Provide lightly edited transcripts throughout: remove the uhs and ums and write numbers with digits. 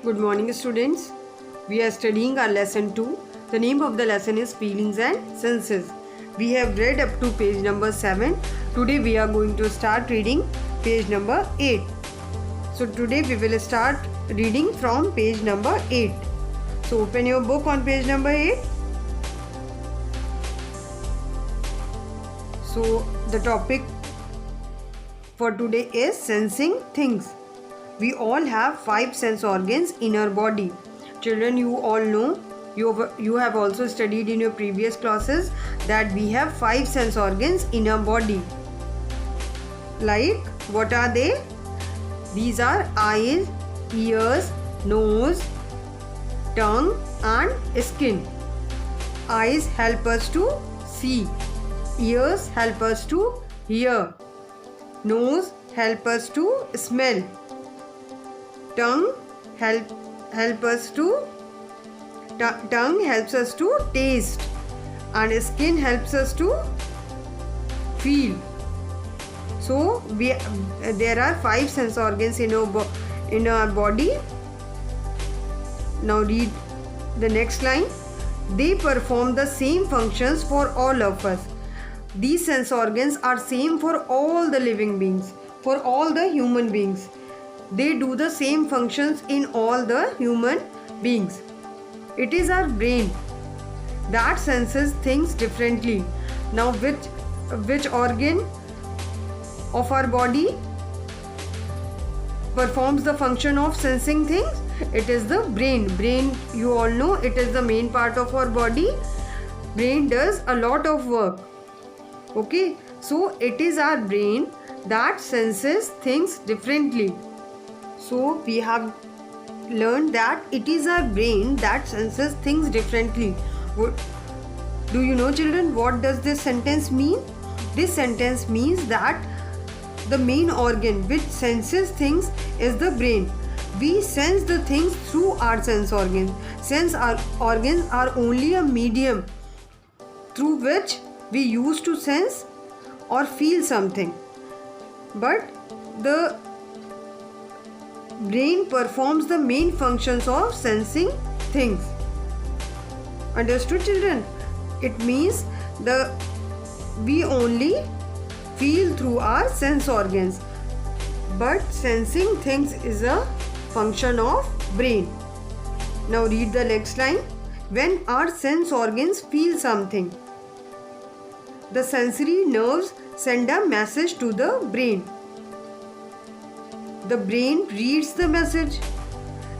Good morning, students. We are studying our lesson 2. The name of the lesson is Feelings and Senses. We have read up to page number 7. Today we are going to start reading page number 8. So today we will start reading from page number 8. So open your book on page number 8. So the topic for today is sensing things. We all have 5 sense organs in our body. Children, you all know, you have also studied in your previous classes that we have 5 sense organs in our body. Like, what are they? These are eyes, ears, nose, tongue and skin. Eyes help us to see. Ears help us to hear. Nose help us to smell. Tongue helps us to taste, and skin helps us to feel. So there are 5 sense organs in our body. Now read the next line. They perform the same functions for all of us. These sense organs are same for all the living beings, for all the human beings. They do the same functions in all the human beings. It is our brain that senses things differently. Now which organ of our body performs the function of sensing things? It is the brain. Brain, you all know, it is the main part of our body. Brain does a lot of work. Okay, so it is our brain that senses things differently. So we have learned that it is our brain that senses things differently. Do you know, children, what does this sentence mean? This sentence means that the main organ which senses things is the brain. We sense the things through our sense organs. Sense organs are only a medium through which we use to sense or feel something. But the brain performs the main functions of sensing things. Understood, children? It means we only feel through our sense organs, but sensing things is a function of brain. Now read the next line. When our sense organs feel something, the sensory nerves send a message to the brain. The brain reads the message.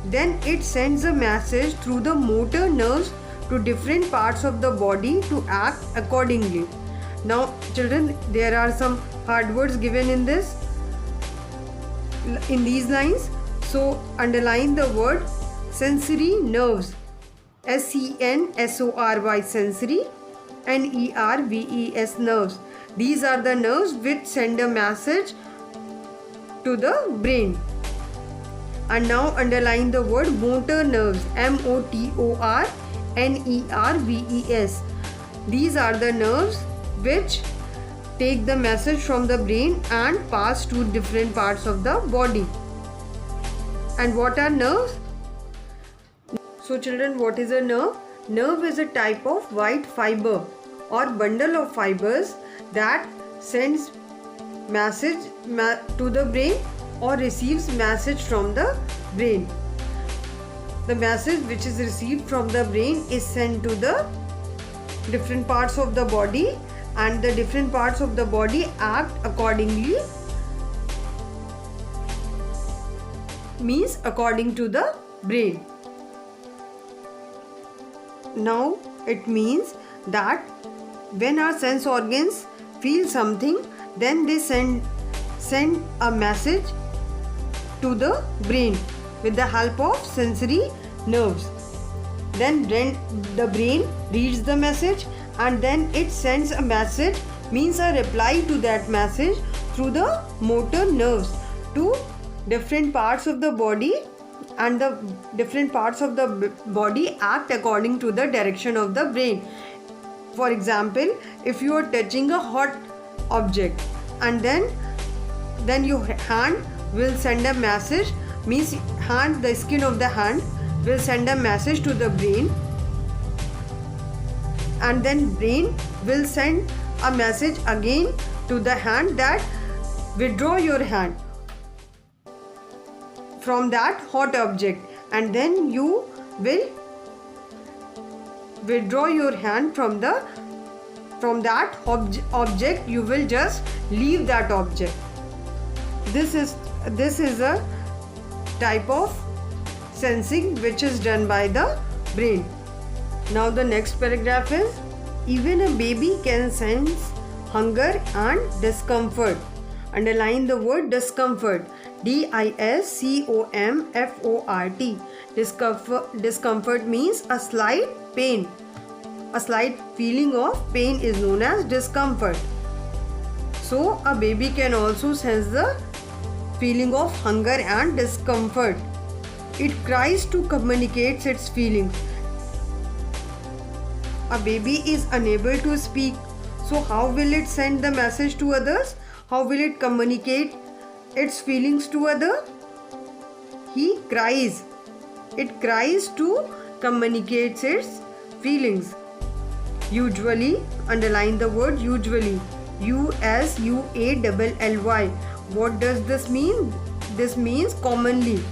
Then it sends a message through the motor nerves to different parts of the body to act accordingly. Now, children, there are some hard words given in these lines. So, underline the word sensory nerves. SENSORY, sensory, NERVES, nerves. These are the nerves which send a message to the brain. And now underline the word motor nerves. MOTORNERVES. These are the nerves which take the message from the brain and pass to different parts of the body. And what are nerves? So children, what is a nerve? Nerve is a type of white fiber or bundle of fibers that sends message to the brain or receives message from the brain. The message which is received from the brain is sent to the different parts of the body, and the different parts of the body act accordingly, means according to the brain. Now it means that when our sense organs feel something, then they send a message to the brain with the help of sensory nerves. Then the brain reads the message, and then it sends a message, means a reply to that message, through the motor nerves to different parts of the body, and the different parts of the body act according to the direction of the brain. For example, if you are touching a hot object, and then your hand will send a message means hand, the skin of the hand will send a message to the brain, and then brain will send a message again to the hand that withdraw your hand from that hot object, and then you will withdraw your hand from that object. You will just leave that object. This is a type of sensing which is done by the brain. Now the next paragraph is, even a baby can sense hunger and discomfort. Underline the word discomfort. DISCOMFORT. Discomfort means a slight pain. A slight feeling of pain is known as discomfort. So a baby can also sense the feeling of hunger and discomfort. It cries to communicate its feelings. A baby is unable to speak, so how will it send the message to others? How will it communicate its feelings to others? He cries. It cries to communicate its feelings. Usually, underline the word usually. USUALLY. What does this mean? This means commonly.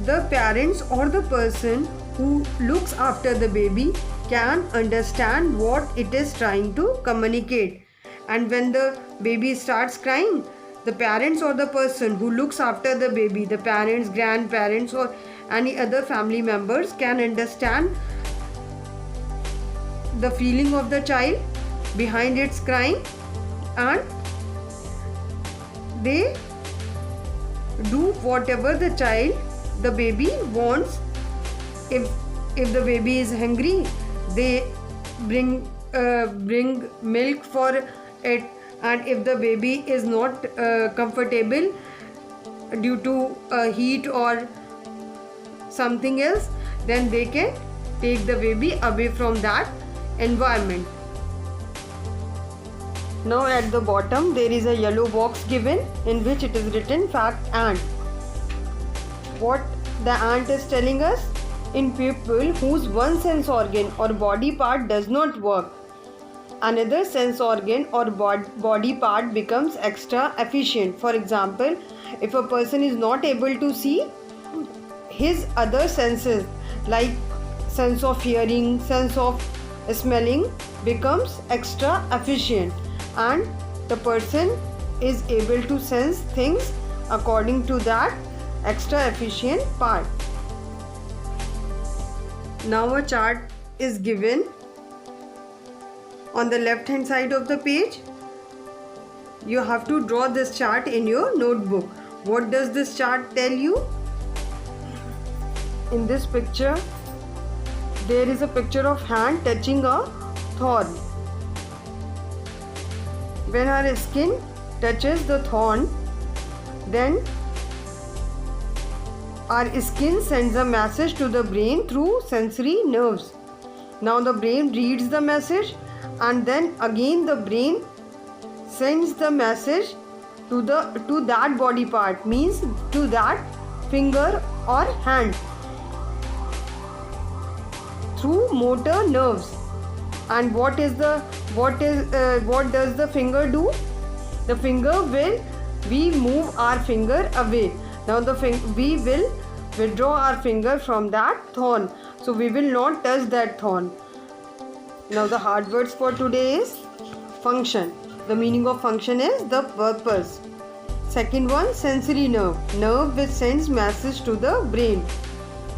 The parents or the person who looks after the baby can understand what it is trying to communicate. And when the baby starts crying, the parents or the person who looks after the baby, the parents, grandparents, or any other family members can understand the feeling of the child behind its crying, and they do whatever the baby wants. If the baby is hungry, they bring milk for it, and if the baby is not comfortable due to heat or something else, then they can take the baby away from that environment. Now at the bottom there is a yellow box given in which it is written fact ant. What the ant is telling us? In people whose one sense organ or body part does not work, another sense organ or body part becomes extra efficient. For example, if a person is not able to see, his other senses like sense of hearing, sense of smelling becomes extra efficient, and the person is able to sense things according to that extra efficient part. Now a chart is given on the left hand side of the page. You have to draw this chart in your notebook. What does this chart tell you? In this picture, there is a picture of hand touching a thorn. When our skin touches the thorn, then our skin sends a message to the brain through sensory nerves. Now the brain reads the message, and then again the brain sends the message to that body part, means to that finger or hand, through motor nerves. And what does the finger do? The finger we move our finger away. Now we will withdraw our finger from that thorn, so we will not touch that thorn. Now the hard words for today is function. The meaning of function is the purpose. Second one, sensory nerve. Nerve which sends message to the brain.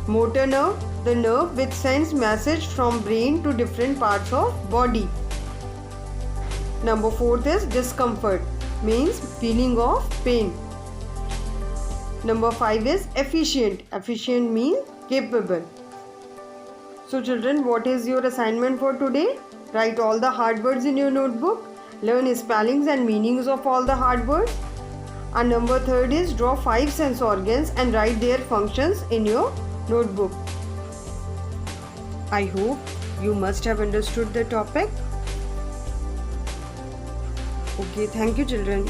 Motor nerve, the nerve which sends message from brain to different parts of body. Number 4 is discomfort, means feeling of pain. Number 5 is efficient. Efficient means capable. So children, what is your assignment for today? Write all the hard words in your notebook. Learn spellings and meanings of all the hard words. And number 3 is draw 5 sense organs and write their functions in your notebook. I hope you must have understood the topic. Okay, thank you children.